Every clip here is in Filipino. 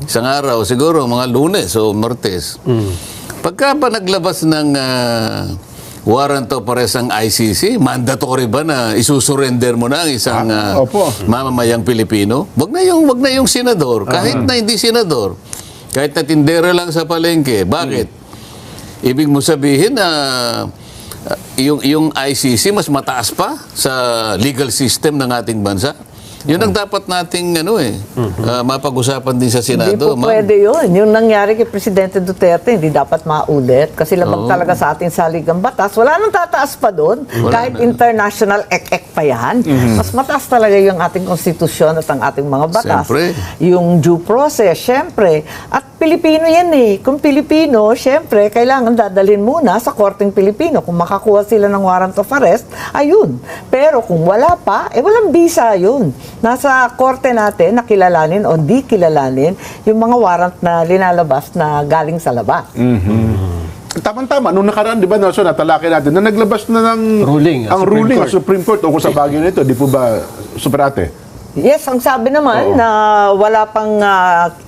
Isang araw, siguro mga Lunes o Martes. Pagka pa naglabas ng warrant of arrest ang ICC, mandatory ba na isusurrender mo na ang isang mamamayang Pilipino? Wag na yung senador, kahit na hindi senador, kahit na tindera lang sa palengke. Bakit? Ibig mo sabihin na yung ICC mas mataas pa sa legal system ng ating bansa? Yun ang dapat nating mapag-usapan din sa Senado. Hindi po pwede yun. Yung nangyari kay Presidente Duterte, hindi dapat maulit. Kasi labag talaga sa ating saligang batas. Wala nang tataas pa doon. Kahit international ek-ek pa yan. Mas mataas talaga yung ating konstitusyon at ang ating mga batas. Siyempre. Yung due process, syempre. At Pilipino yan eh. Kung Pilipino, syempre, kailangan dadalhin muna sa korteng Pilipino. Kung makakuha sila ng warrant of arrest, ayun. Pero kung wala pa, walang visa yun. Nasa korte natin na kilalanin o di kilalanin yung mga warrant na linalabas na galing sa labas. Tama-tama. Nung nakaraan, di ba, Nelson, natalaki natin, na naglabas na ng ruling ang Supreme Court o kung sa bagay nito, di po ba, Super Ate? Yes, ang sabi naman na wala pang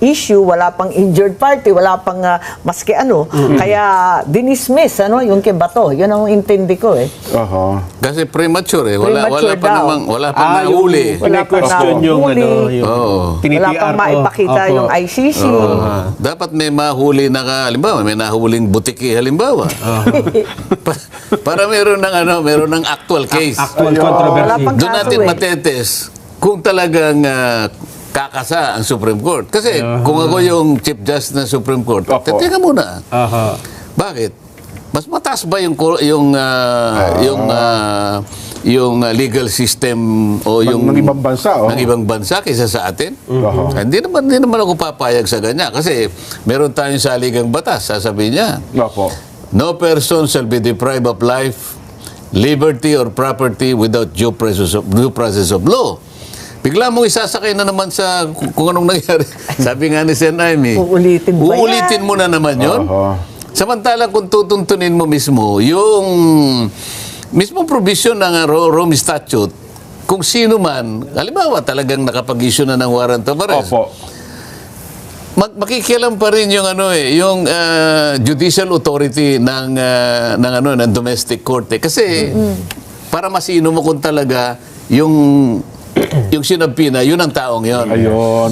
issue, wala pang injured party, wala pang maski ano. Kaya dinismiss yung kay Bato. Yun ang intindi ko eh. Kasi premature eh. Wala Premature pa daw. namang, wala pa nahuli. Wala pa question yung nahuli. Wala pang maipakita yung ICC. Dapat may mahuli na halimbawa, may nahuling butiki halimbawa. Para meron ng actual case. Actual Wala controversy. pang Doon kaso natin matetes kung talagang kakasa ang Supreme Court. Kasi kung ako yung Chief Justice ng Supreme Court, teka muna. Bakit? Mas mataas ba yung legal system o yung ng ibang bansa ng ibang bansa kaysa sa atin? Hindi naman ako papayag sa ganyan kasi meron tayong saligang batas, sasabihin niya. No person shall be deprived of life, liberty or property without due process of law. Bigla mong isasakay na naman sa kung anong nangyari. Sabi nga ni Sen. Aimee, uulitin mo na naman yun. Samantalang kung tutuntunin mo mismo, yung mismo provision ng Rome Statute, kung sino man, halimbawa talagang nakapag-issue na ng warrant of arrest, makikialam pa rin yung yung judicial authority ng domestic court kasi para masino mo kung talaga yung sinabi yun ang taong yun.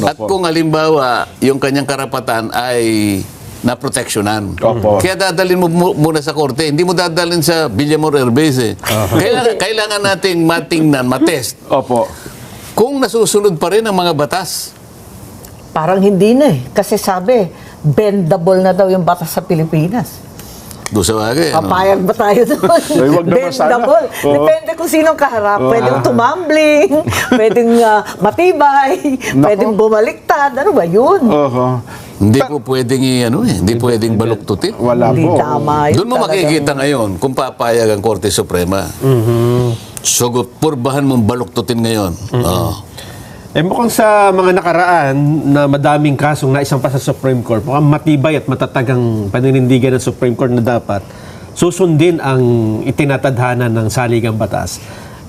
At kung halimbawa yung kanyang karapatan ay naproteksyonan. Kaya dadalhin mo muna sa korte. Hindi mo dadalhin sa Villamor Airbase. Kailangan nating matingnan, matest. Kung nasusunod pa rin ang mga batas. Parang hindi na eh. Kasi sabi, bendable na daw yung batas sa Pilipinas. Doon sa bagay. Papayag ba tayo doon? Bendable. Depende kung sinong kaharap. Pwedeng tumambling, pwedeng matibay, pwedeng bumaliktad. Ano ba yun? Hindi po pwedeng hindi pwedeng baluktutin. Wala Hindi po. tama yun. Doon mo makikita ngayon kung papayag ang Korte Suprema. So, purbahan mong baluktutin ngayon. Mukhang sa mga nakaraan na madaming kasong naisampa sa Supreme Court, mukhang matibay at matatag ang paninindigan ng Supreme Court na dapat susundin ang itinatadhana ng saligang batas.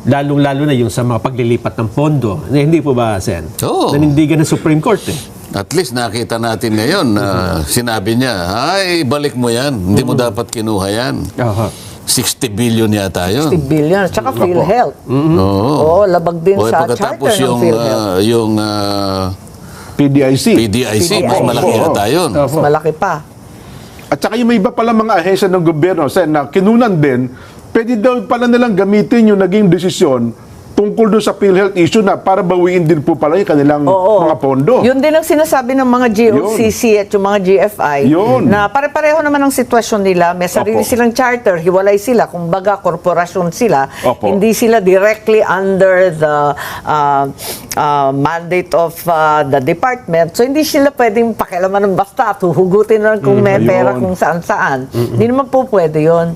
Lalong-lalo na yung sa mga paglilipat ng pondo. Hindi po ba, Sen? Nanindigan ng Supreme Court eh. At least nakita natin ngayon na sinabi niya, ay, balik mo yan. Hindi mo dapat kinuha yan. 60 billion yata yun. 60 billion. Tsaka PhilHealth. Oo, labag din sa charter ng PhilHealth. Yung PDIC, mas malaki yata yun. Mas malaki pa. At saka yung may iba pala mga ahensya ng gobyerno, na kinunan din, pwede daw pala nilang gamitin yung naging desisyon tungkol doon sa PhilHealth issue na para bawiin din po pala yung kanilang mga pondo. Yun din ang sinasabi ng mga GOCC at yung mga GFI na pare-pareho naman ang sitwasyon nila. May sarili silang charter, hiwalay sila, kumbaga korporasyon sila. Hindi sila directly under the mandate of the department. So hindi sila pwedeng pakialaman ng basta at huhugutin lang kung may pera kung saan-saan. Hindi naman po pwede yun.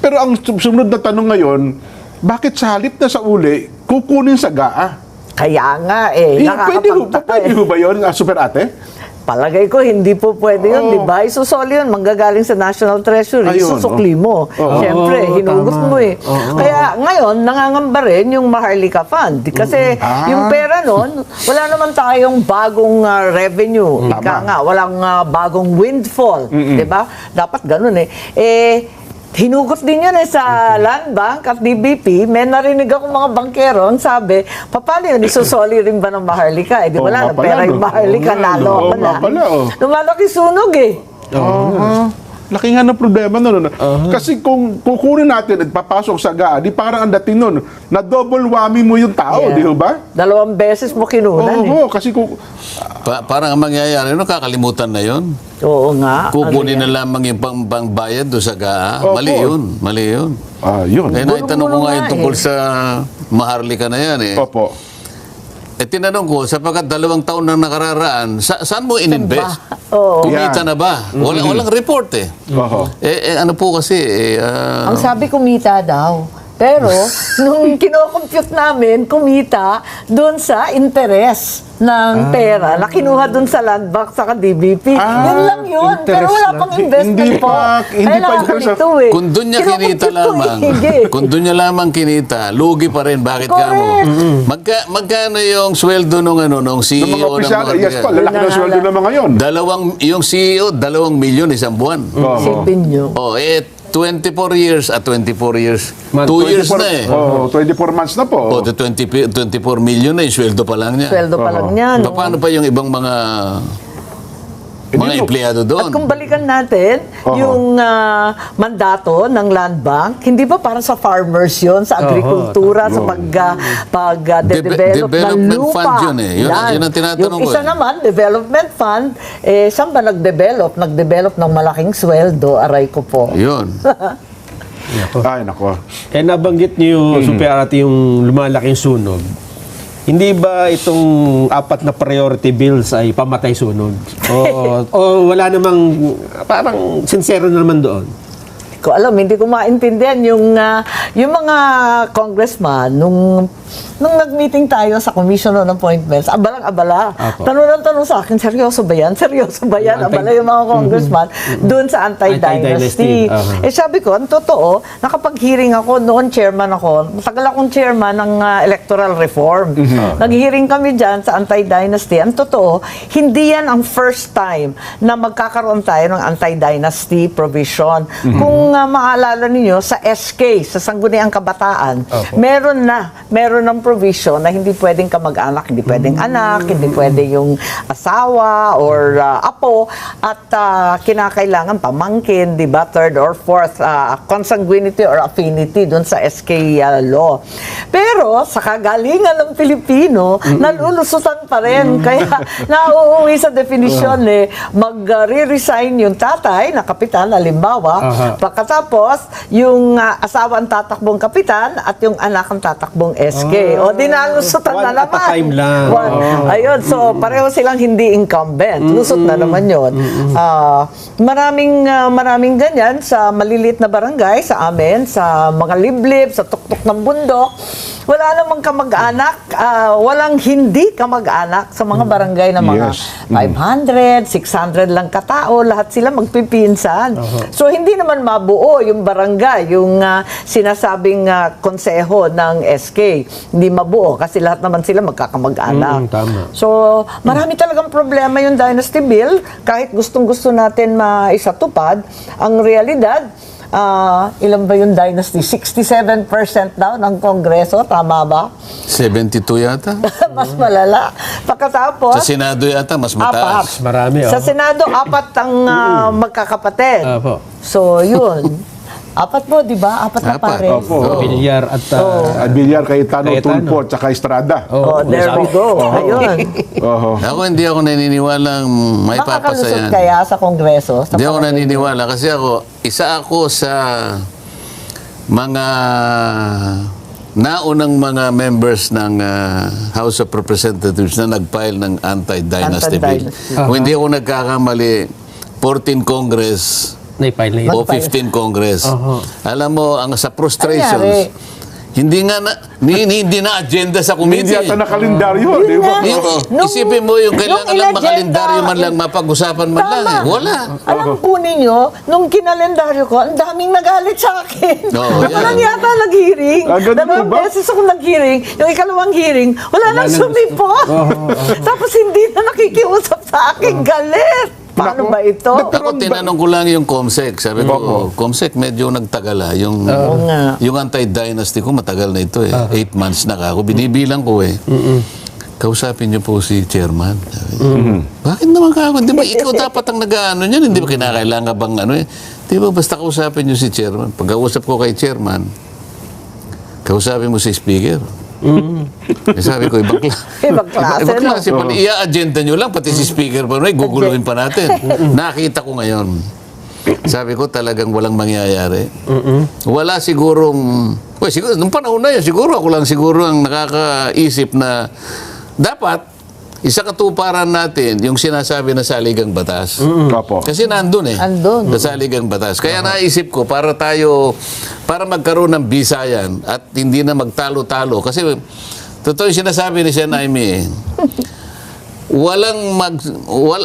Pero ang sumunod na tanong ngayon, bakit sa halip na sa uli, kukunin sa GAA? Kaya nga eh. Pwede ho ba yun, Super Ate? Palagay ko, hindi po pwede yun, Oo. di ba? Isusoli yun, manggagaling sa National Treasury, Ayun, isusukli mo. Siyempre, Oo, hinugot tama. mo eh. Kaya ngayon, nangangamba rin yung Maharlika Fund. Kasi yung pera nun, wala naman tayong bagong revenue. Ika nga, walang bagong windfall. Di ba? Dapat ganun eh. Hinugot din yun sa Land Bank at DBP. May narinig akong mga bankero ang sabi, paano yun, isusoli rin ba ng Maharlika? Di Oo wala nga na pera pala, yung no? Maharlika, Oo nga, nalo no? ako Oo na. nga pala, oh. Lumalaki sunog eh. Laki nga ng problema nun. Kasi kung kukunin natin at papasok sa GAA, di parang ang dating nun, na double whammy mo yung tao, Yeah. di ba? 2 beses mo kinunan eh. Oo, kasi kung... Parang ang mangyayari, kakalimutan na yon. Oo nga. Kukunin na lamang yung pangbayad doon sa GAA. Opo. Mali yun. yun. Eh, naitanong ko Bulong-bulong nga yung nga tungkol eh. sa Maharlika na yan eh. Opo. Tinanong ko, sapagkat 2 taon na nakararaan, saan mo in-invest? Oo. Kumita Yan. na ba? Walang report eh. Oo. Ano po kasi, Ang sabi kumita daw. Pero, nung kinocompute namin, kumita doon sa interest ng pera na kinuha doon sa Land Bank sa DBP. Yun lang yun. Pero interest wala lang. pang investment Hindi po. pa- hindi Kaya pa nakakalito eh. kung doon niya kinita Kinocompute ko lamang, eh. kung doon niya lamang kinita, lugi pa rin. Bakit ka mo? Magkano yung sweldo nung Ng CEO mga opisyal, mga yes po, lalaki ng sweldo ng mga yun. yung CEO, 2 milyon isang buwan. Sipin nyo. 24 years at 24 years. Man, 2 years na eh. 24 months na po. 24 million na yung sweldo pa lang niya. Sweldo pa lang yan. Paano pa yung ibang mga Hindi po. empleyado At kung doon? balikan natin yung mandato ng Land Bank, hindi ba para sa farmers yon, sa agrikultura, sa pag-develop ng Development lupa? fund yun eh. Yun ang tinatanong yung ko isa eh. naman, development fund, saan ba nag-develop? Nag-develop ng malaking sweldo, aray ko po. Yun. Ay, nako. Kaya nabanggit niyo, Super Arati, yung lumalaking sunog. Hindi ba itong 4 na priority bills ay pamatay sunog? O wala namang, parang sincero na naman doon? Ko alam, hindi ko maintindihan yung mga congressman nung nag-meeting tayo sa Commission on Appointments, abalang-abala. Apo. Tanong ng tanong sa akin, seryoso ba yan? Seryoso ba yan? Abala yung mga congressman doon sa Anti-dynasty. anti-dynasty. Sabi ko, ang totoo, nakapag-hearing ako, noon chairman ako, matagal akong chairman ng electoral reform. Nag-hearing kami dyan sa anti-dynasty. Ang totoo, hindi yan ang first time na magkakaroon tayo ng anti-dynasty provision. Kung maalala ninyo, sa SK, sa Sangguniang Kabataan, meron ng provision na hindi pwedeng kamag-anak, hindi pwedeng anak, hindi pwede yung asawa or apo, at kinakailangan pamangkin, di ba, third or fourth consanguinity or affinity dun sa SK law. Pero sa kagalingan ng Pilipino, nalulusutan pa rin. Kaya nauuwi sa definition mag-re-resign yung tatay na kapitan, halimbawa, pagkatapos yung asawa ang tatakbong kapitan at yung anak ang tatakbong SK. O dinalusutan One na at a naman. time lang. Ayun, so pareho silang hindi incumbent. Lusot na naman yun. Maraming ganyan sa maliliit na barangay, sa amin, sa mga liblib, sa tuktok ng bundok. Wala namang kamag-anak, walang hindi kamag-anak sa mga barangay na mga Yes. 500, 600 lang katao, lahat sila magpipinsan. So hindi naman mabuo yung barangay, yung sinasabing konseho ng SK. Hindi mabuo kasi lahat naman sila magkakamag-anak. Tama. So marami talagang problema yung Dynasty Bill. Kahit gustong-gusto natin maisatupad, ang realidad, ilan ba yung dynasty? 67% daw ng Kongreso, tama ba? 72 yata? Mas malala. Pagkatapos, Sa Senado yata, mas apat. mataas. Marami, Sa Senado, 4 ang magkakapatid. Apo. So, yun. 4 po, di ba? 4 na 4. pare. Opo. Bilyar at Villar, Cayetano, Cayetano. Tulfo, at saka Estrada. Oh, there we go. Ayun. Hindi ako naniniwalang may Makakalusot papasayan. kaya sa Kongreso? Sa Hindi ako palagay niyo? naniniwala kasi isa ako sa mga naunang mga members ng House of Representatives na nag-file ng anti-dynasty bill. Anti-dynasty. Kung hindi ako nagkakamali, 14 Congress naipile na o yun. 15 Congress. Aha. Alam mo, ang sa frustrations, Anyari? Hindi na agenda sa Hindi committee. yata na kalendaryo, Yun di ba? nga. Isipin mo yung kailangan lang inagenda- makalendaryo man lang, mapag-usapan man lang. Tama. Wala. Alam po ninyo, nung kinalendaryo ko, ang daming nagalit sa akin. Oo, yan. Walang yata nag-hearing. Ah, ganun Dalawang ba? beses ako nag-hearing. Yung ikalawang hearing, wala nang sumipot. Tapos hindi na nakikiusap sa akin. Galit. Paano ba ito? Ako tinanong ko lang yung COMSEC. Sabi ko, COMSEC medyo nagtagal Yung nga. yung anti-dynasty ko matagal na ito 8 months na ako. Binibilang ko Kausapin niyo po si chairman. Sabi, bakit naman kako? Di ba ikaw dapat ang nag-ano niyan? Hindi ba kinakailangan bang Di ba basta kausapin niyo si chairman. Pagkausap ko kay chairman, kausapin mo si speaker. Sabi ko, ibang Ibang klase, no? pala. Ia-agenda nyo lang, pati si speaker pa, guguluhin pa natin. Nakita ko ngayon. Sabi ko, talagang walang mangyayari. Wala sigurong... siguro, nung panahon na yun, siguro ako lang siguro ang nakakaisip na dapat isa katuparan natin yung sinasabi na saligang batas. Opo. Kasi nandun Andun. sa saligang batas. Kaya naisip ko, para magkaroon ng bisayan at hindi na magtalo-talo. Kasi, totoo yung sinasabi ni Sen. Aimee,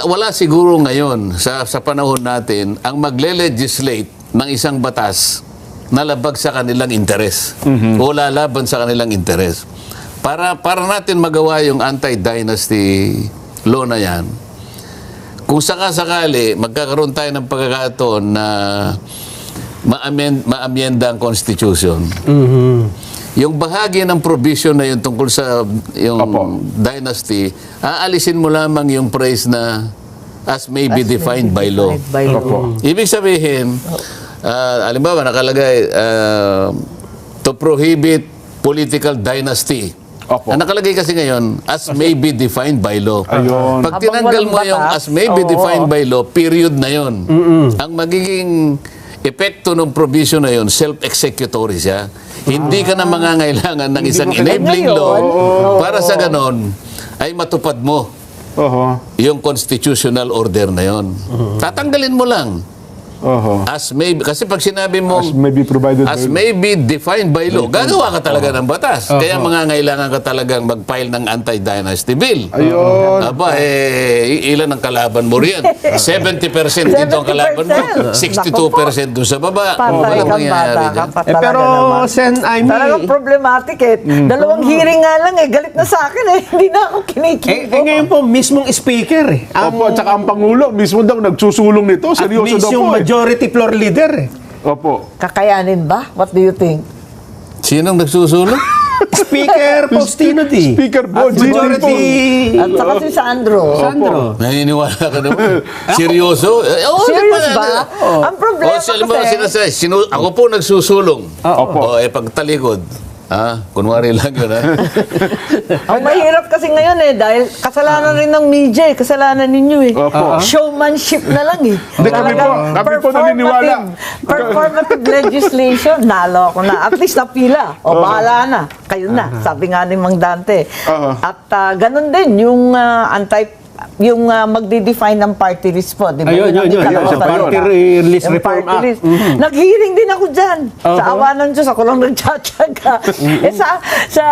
wala siguro ngayon sa panahon natin ang magle-legislate ng isang batas na labag sa kanilang interes o lalaban sa kanilang interes. Para natin magawa yung anti-dynasty law na yan, kung sakasakali magkakaroon tayo ng pagkakataon na ma-amyenda ang Constitution, yung bahagi ng provision na yun tungkol sa yung dynasty, aalisin mo lamang yung phrase na as may be defined by law. Ibig sabihin, halimbawa nakalagay to prohibit political dynasty. Ang nakalagay kasi ngayon, as may be defined by law. Ayun. Pag tinanggal mo yung as may be defined by law, period na yon. Ang magiging epekto ng provision na yon, self-executory siya. Hindi ka na mangangailangan ng isang enabling law para sa ganon ay matupad mo yung constitutional order na yon. Tatanggalin mo lang. As may, kasi pag sinabi mo As may be provided as by may be defined by law, gagawa ka talaga ng batas. Kaya mangangailangan ka talagang mag-file ng anti-dynasty bill. Ayun. Aba, ilan ang kalaban mo riyan? 70% dito ang kalaban mo. 62% doon sa baba. Patay Walang kang mangyayari bata dyan. ka pa talaga pero, naman. Sen. Aimee, Talagang problematic Dalawang hearing nga lang galit na sa akin Hindi na ako kinikibo. ngayon po, mismong speaker Opo, at saka ang Pangulo, mismo daw nagsusulong nito. at Seryoso daw mismong po majority floor leader Opo. Kakayanin ba? What do you think? Sinong nagsusulong? Speaker Faustino D. Speaker At Boji majority At saka si Sandro. Sandro. Naniniwala ka naman. Seryoso? Serious ba? Ang problema kasi... Ako po nagsusulong. Opo. Pagtalikod. Kunwari lang yun, Ang mahirap kasi ngayon dahil kasalanan rin ng media kasalanan ninyo Opo. Showmanship na lang Hindi, kami po naniniwala. Performative legislation, nalo ako na. At least napila. Bahala na. Kayo na. Sabi nga ni Mang Dante. At ganun din yung magdi-define ng party list po, di ba? Ayun, yun. Sa Party list yung reform party act. list. Nag-hearing din ako dyan. Sa awa ng Diyos, ako lang nagtsatsaga. Sa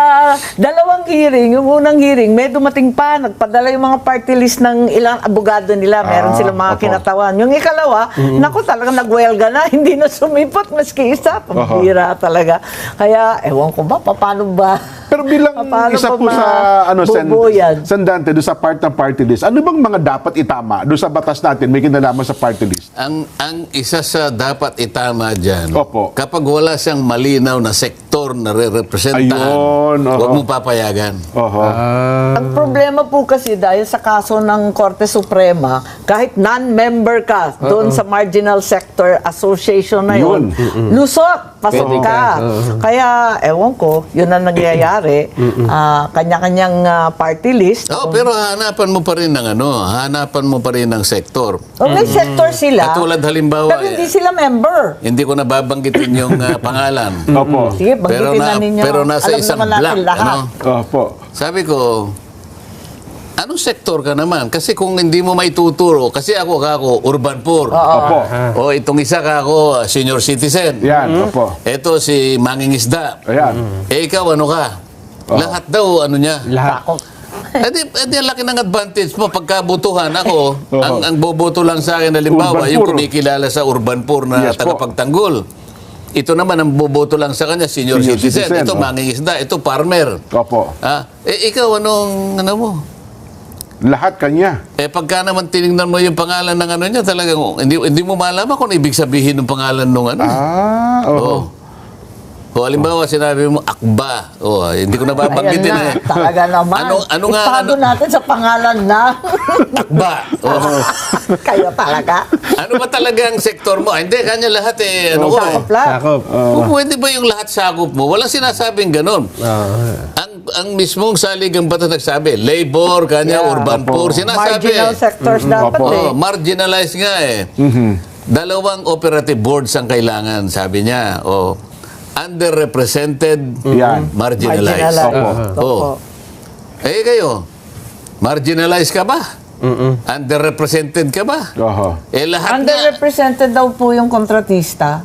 dalawang hearing, yung unang hearing, may dumating pa, nagpadala yung mga party list ng ilang abogado nila. Meron silang mga kinatawan. Yung ikalawa, naku, talaga nagwelga na. Hindi na sumipot, maski isa. Pambira talaga. Kaya, ewan ko ba, paano ba? Pero bilang Paano isa pa po sa bubuyan? San Dante, doon sa part ng party list, ano bang mga dapat itama doon sa batas natin may kinalaman sa party list? Ang isa sa dapat itama dyan, Opo. kapag wala siyang malinaw na sektor na re-representahan, Ayun, huwag mo papayagan. Ang problema po kasi dahil sa kaso ng Korte Suprema, kahit non-member ka doon sa Marginal Sector Association na yun, lusot, pasok Pwede ka. Kaya, ewan ko, yun ang nangyayari. Kanya-kanyang party list. Pero hanapan mo pa rin ng sektor. May sector sila, Katulad halimbawa, pero hindi sila member. hindi ko nababanggitin yung pangalan. Opo. Sige, banggitin na ninyo. Pero nasa Alam isang naman natin block. lahat. Opo. Sabi ko, anong sektor ka naman? Kasi kung hindi mo maituturo, kasi ako, urban poor. Opo. O itong isa ako, senior citizen. Yan, opo. Ito si mangingisda. Ayan. Ikaw, ano ka? Lahat daw, ano niya. Lahat. Edi ang laki ng advantage mo. Pagkabutuhan ako, ang boboto lang sa akin, halimbawa, Urban yung poor. kumikilala sa urban poor na Yes po. tagapagtanggol. Ito naman, ang boboto lang sa kanya, senior citizen. Ito, mangingisda. Ito, farmer. Opo. Ikaw, anong, ano mo? Lahat kanya. Pagka naman tinignan mo yung pangalan ng ano niya, talagang, hindi mo malaman kung ibig sabihin ng pangalan ng ano. Oo. O halimbawa, sinabi mo, Akba. Hindi ko nababanggitin Ayan eh. na, talaga naman. Ano nga, Itago natin sa pangalan na. Akba. Kayo talaga. Ano ba talaga ang sektor mo? Hindi, kanya lahat eh. Ano ko eh. Sakop lang. Sakop. Pwede ba yung lahat sakop mo? Walang sinasabing ganon. Ang mismong saligang batas nagsabi, labor, kanya, urban poor. Sinasabi Marginal eh. sectors dapat eh. Marginalized nga eh. Dalawang operative boards ang kailangan, sabi niya. Underrepresented, Yan. marginalized. Marginalized. Opo. Kayo, marginalized ka ba? Underrepresented ka ba? Oho. Lahat nga. Underrepresented daw po yung kontratista.